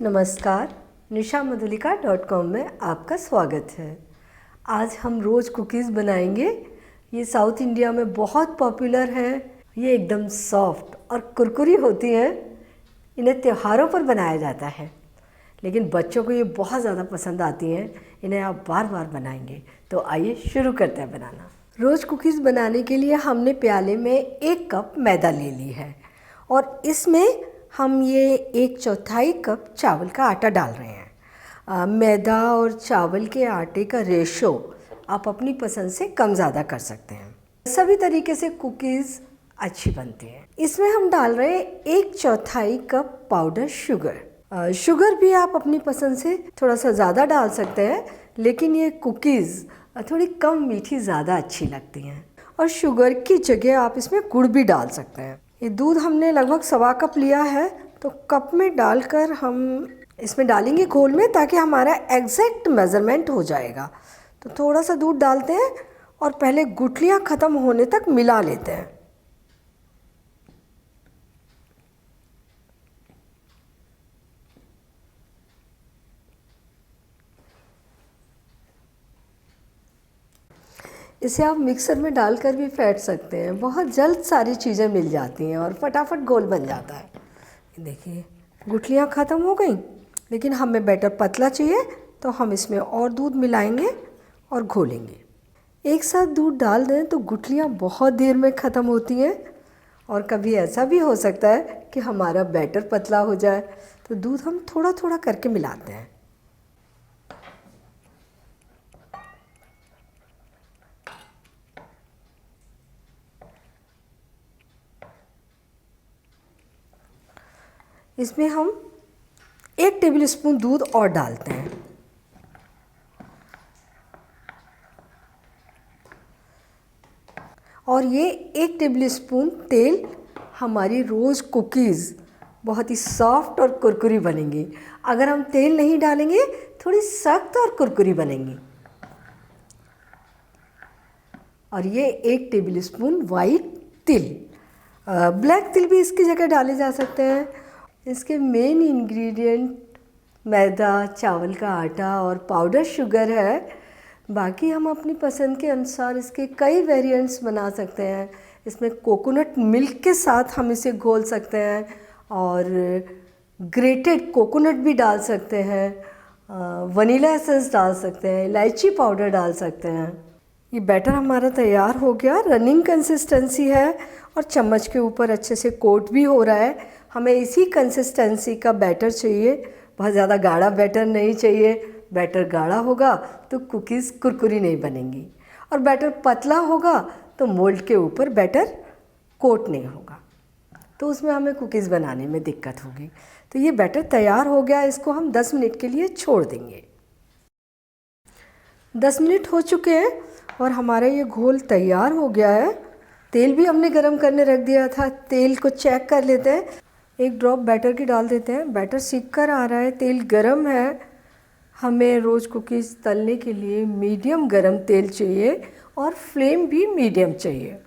नमस्कार, nishamadhulika.com में आपका स्वागत है। आज हम रोज़ कुकीज़ बनाएंगे। ये साउथ इंडिया में बहुत पॉपुलर है। ये एकदम सॉफ्ट और कुरकुरी होती हैं। इन्हें त्योहारों पर बनाया जाता है, लेकिन बच्चों को ये बहुत ज़्यादा पसंद आती हैं। इन्हें आप बार बार बनाएंगे। तो आइए शुरू करते हैं बनाना। रोज़ कुकीज़ बनाने के लिए हमने प्याले में 1 कप मैदा ले ली है और इसमें हम ये 1/4 कप चावल का आटा डाल रहे हैं। मैदा और चावल के आटे का रेशो आप अपनी पसंद से कम ज़्यादा कर सकते हैं। सभी तरीके से कुकीज़ अच्छी बनती हैं। इसमें हम डाल रहे हैं 1/4 कप पाउडर शुगर। शुगर भी आप अपनी पसंद से थोड़ा सा ज़्यादा डाल सकते हैं, लेकिन ये कुकीज़ थोड़ी कम मीठी ज़्यादा अच्छी लगती हैं। और शुगर की जगह आप इसमें गुड़ भी डाल सकते हैं। ये दूध हमने लगभग 1/4 कप लिया है, तो कप में डालकर हम इसमें डालेंगे घोल में, ताकि हमारा एग्जैक्ट मेज़रमेंट हो जाएगा। तो थोड़ा सा दूध डालते हैं और पहले गुठलियाँ ख़त्म होने तक मिला लेते हैं। इसे आप मिक्सर में डालकर भी फेंट सकते हैं। बहुत जल्द सारी चीज़ें मिल जाती हैं और फटाफट घोल बन जाता है। देखिए, गुठलियाँ ख़त्म हो गई, लेकिन हमें बैटर पतला चाहिए, तो हम इसमें और दूध मिलाएंगे और घोलेंगे। एक साथ दूध डाल दें तो गुठलियाँ बहुत देर में ख़त्म होती हैं, और कभी ऐसा भी हो सकता है कि हमारा बैटर पतला हो जाए, तो दूध हम थोड़ा थोड़ा करके मिलाते हैं। इसमें हम 1 टेबलस्पून दूध और डालते हैं। और ये 1 टेबलस्पून तेल। हमारी रोज़ कुकीज़ बहुत ही सॉफ्ट और कुरकुरी बनेंगी। अगर हम तेल नहीं डालेंगे, थोड़ी सख्त और कुरकुरी बनेंगी। और ये 1 टेबलस्पून वाइट तिल। ब्लैक तिल भी इसकी जगह डाले जा सकते हैं। इसके मेन इंग्रेडिएंट मैदा, चावल का आटा और पाउडर शुगर है। बाकी हम अपनी पसंद के अनुसार इसके कई वेरिएंट्स बना सकते हैं। इसमें कोकोनट मिल्क के साथ हम इसे घोल सकते हैं, और ग्रेटेड कोकोनट भी डाल सकते हैं, वनीला एसेंस डाल सकते हैं, इलायची पाउडर डाल सकते हैं। ये बैटर हमारा तैयार हो गया। रनिंग कंसिस्टेंसी है और चम्मच के ऊपर अच्छे से कोट भी हो रहा है। हमें इसी कंसिस्टेंसी का बैटर चाहिए, बहुत ज़्यादा गाढ़ा बैटर नहीं चाहिए। बैटर गाढ़ा होगा तो कुकीज़ कुरकुरी नहीं बनेंगी, और बैटर पतला होगा तो मोल्ड के ऊपर बैटर कोट नहीं होगा, तो उसमें हमें कुकीज़ बनाने में दिक्कत होगी। तो ये बैटर तैयार हो गया। इसको हम 10 मिनट के लिए छोड़ देंगे। 10 मिनट हो चुके हैं और हमारा ये घोल तैयार हो गया है। तेल भी हमने गरम करने रख दिया था। तेल को चेक कर लेते हैं। 1 ड्रॉप बैटर की डाल देते हैं। बैटर सीख कर आ रहा है, तेल गरम है। हमें रोज़ कुकीज़ तलने के लिए मीडियम गरम तेल चाहिए, और फ्लेम भी मीडियम चाहिए।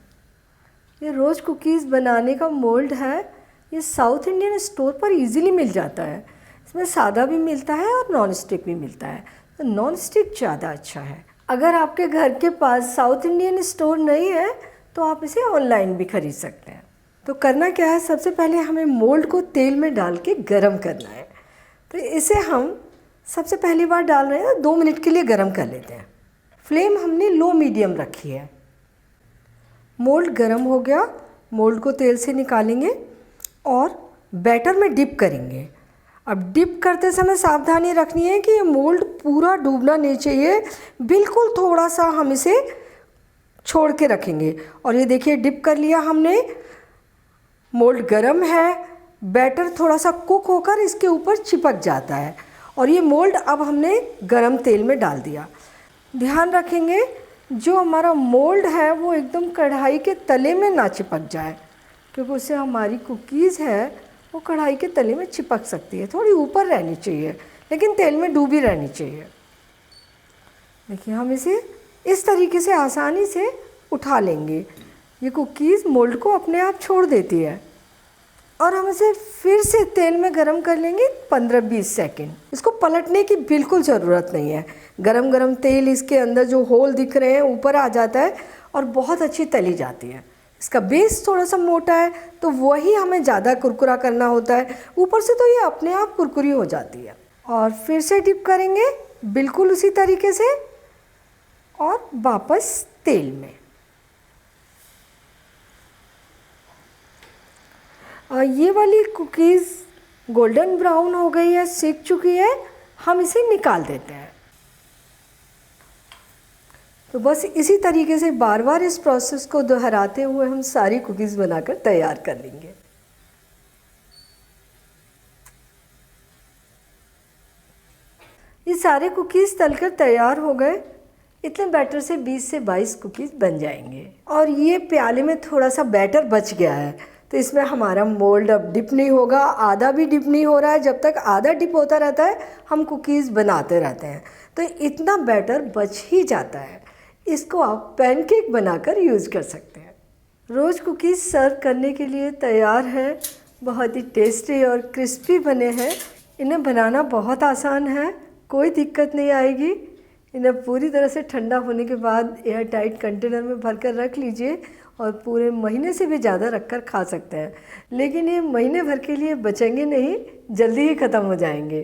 ये रोज़ कुकीज़ बनाने का मोल्ड है। ये साउथ इंडियन स्टोर पर इजीली मिल जाता है। इसमें सादा भी मिलता है और नॉन स्टिक भी मिलता है, तो नॉन स्टिक ज़्यादा अच्छा है। अगर आपके घर के पास साउथ इंडियन स्टोर नहीं है, तो आप इसे ऑनलाइन भी ख़रीद सकते हैं। तो करना क्या है, सबसे पहले हमें मोल्ड को तेल में डाल के गरम करना है। तो इसे हम सबसे पहली बार डाल रहे हैं, 2 मिनट के लिए गरम कर लेते हैं। फ्लेम हमने लो मीडियम रखी है। मोल्ड गरम हो गया। मोल्ड को तेल से निकालेंगे और बैटर में डिप करेंगे। अब डिप करते समय सावधानी रखनी है कि ये मोल्ड पूरा डूबना नहीं चाहिए, बिल्कुल थोड़ा सा हम इसे छोड़ के रखेंगे। और ये देखिए, डिप कर लिया हमने। मोल्ड गरम है। बैटर थोड़ा सा कुक होकर इसके ऊपर चिपक जाता है, और ये मोल्ड अब हमने गरम तेल में डाल दिया। ध्यान रखेंगे जो हमारा मोल्ड है वो एकदम कढ़ाई के तले में ना चिपक जाए, क्योंकि उससे हमारी कुकीज़ है वो कढ़ाई के तले में चिपक सकती है। थोड़ी ऊपर रहनी चाहिए, लेकिन तेल में डूबी रहनी चाहिए। देखिए, हम इसे इस तरीके से आसानी से उठा लेंगे। ये कुकीज़ मोल्ड को अपने आप छोड़ देती है। और हम इसे फिर से तेल में गरम कर लेंगे 15-20 सेकंड। इसको पलटने की बिल्कुल ज़रूरत नहीं है। गरम गरम तेल इसके अंदर जो होल दिख रहे हैं ऊपर आ जाता है और बहुत अच्छी तली जाती है। इसका बेस थोड़ा सा मोटा है तो वही हमें ज़्यादा कुरकुरा करना होता है, ऊपर से तो ये अपने आप कुरकुरी हो जाती है। और फिर से डिप करेंगे बिल्कुल उसी तरीके से और वापस तेल में। ये वाली कुकीज़ गोल्डन ब्राउन हो गई है, सीख चुकी है, हम इसे निकाल देते हैं। तो बस इसी तरीके से बार बार इस प्रोसेस को दोहराते हुए हम सारी कुकीज़ बनाकर तैयार कर लेंगे। ये सारे कुकीज़ तलकर तैयार हो गए। इतने बैटर से 20 से 22 कुकीज़ बन जाएंगे। और ये प्याले में थोड़ा सा बैटर बच गया है तो इसमें हमारा मोल्ड अब डिप नहीं होगा, आधा भी डिप नहीं हो रहा है। जब तक आधा डिप होता रहता है हम कुकीज़ बनाते रहते हैं तो इतना बैटर बच ही जाता है। इसको आप पैनकेक बनाकर यूज़ कर सकते हैं। रोज़ कुकीज़ सर्व करने के लिए तैयार है। बहुत ही टेस्टी और क्रिस्पी बने हैं। इन्हें बनाना बहुत आसान है, कोई दिक्कत नहीं आएगी। इन्हें पूरी तरह से ठंडा होने के बाद एयर टाइट कंटेनर में भरकर रख लीजिए और पूरे महीने से भी ज़्यादा रखकर खा सकते हैं। लेकिन ये महीने भर के लिए बचेंगे नहीं, जल्दी ही ख़त्म हो जाएंगे।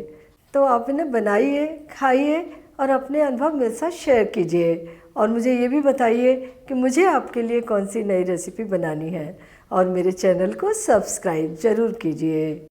तो आप इन्हें बनाइए, खाइए और अपने अनुभव मेरे साथ शेयर कीजिए और मुझे ये भी बताइए कि मुझे आपके लिए कौन सी नई रेसिपी बनानी है। और मेरे चैनल को सब्सक्राइब ज़रूर कीजिए।